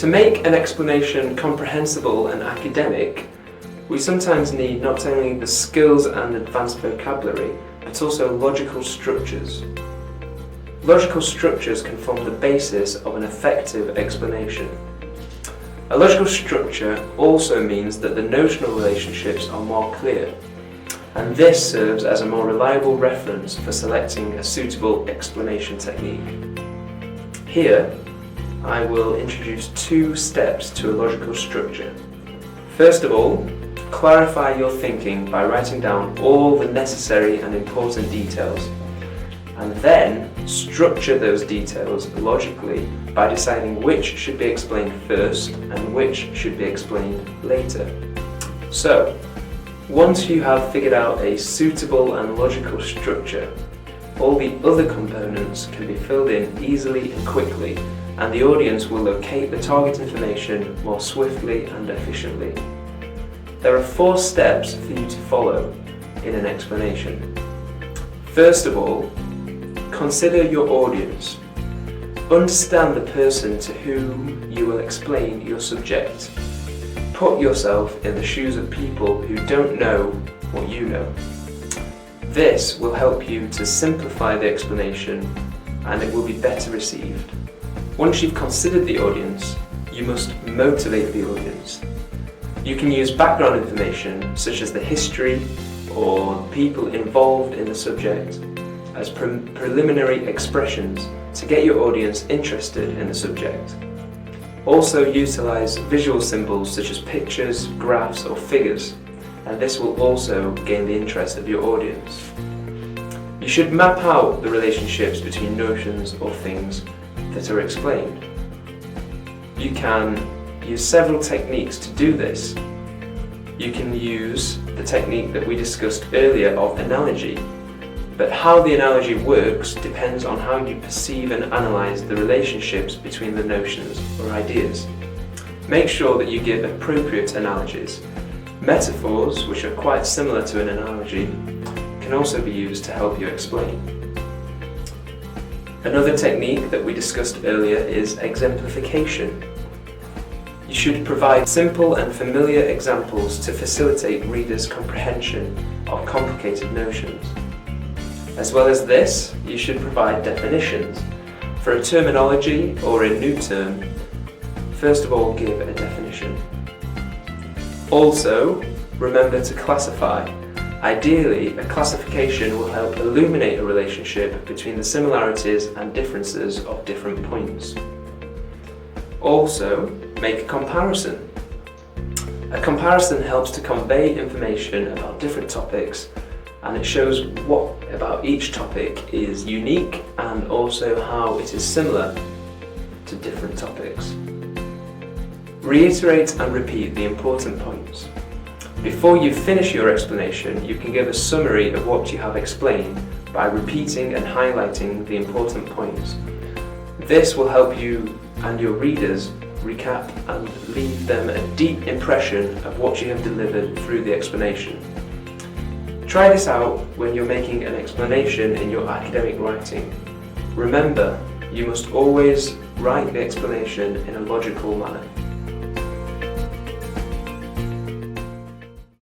To make an explanation comprehensible and academic, we sometimes need not only the skills and advanced vocabulary, but also logical structures. Logical structures can form the basis of an effective explanation. A logical structure also means that the notional relationships are more clear, and this serves as a more reliable reference for selecting a suitable explanation technique. Here, I will introduce 2 steps to a logical structure. First of all, clarify your thinking by writing down all the necessary and important details, and then structure those details logically by deciding which should be explained first and which should be explained later. So, once you have figured out a suitable and logical structure, all the other components can be filled in easily and quickly, and the audience will locate the target information more swiftly and efficiently. There are 4 steps for you to follow in an explanation. First of all, consider your audience. Understand the person to whom you will explain your subject. Put yourself in the shoes of people who don't know what you know. This will help you to simplify the explanation, and it will be better received. Once you've considered the audience, you must motivate the audience. You can use background information such as the history or people involved in the subject as preliminary expressions to get your audience interested in the subject. Also utilize visual symbols such as pictures, graphs or figures, and this will also gain the interest of your audience. You should map out the relationships between notions or things that are explained. You can use several techniques to do this. You can use the technique that we discussed earlier of analogy, but how the analogy works depends on how you perceive and analyze the relationships between the notions or ideas. Make sure that you give appropriate analogies. Metaphors, which are quite similar to an analogy, can also be used to help you explain. Another technique that we discussed earlier is exemplification. You should provide simple and familiar examples to facilitate readers' comprehension of complicated notions. As well as this, you should provide definitions. For a terminology or a new term, first of all give a definition. Also, remember to classify. Ideally, a classification will help illuminate a relationship between the similarities and differences of different points. Also, make a comparison. A comparison helps to convey information about different topics, and it shows what about each topic is unique and also how it is similar to different topics. Reiterate and repeat the important points. Before you finish your explanation, you can give a summary of what you have explained by repeating and highlighting the important points. This will help you and your readers recap and leave them a deep impression of what you have delivered through the explanation. Try this out when you're making an explanation in your academic writing. Remember, you must always write the explanation in a logical manner.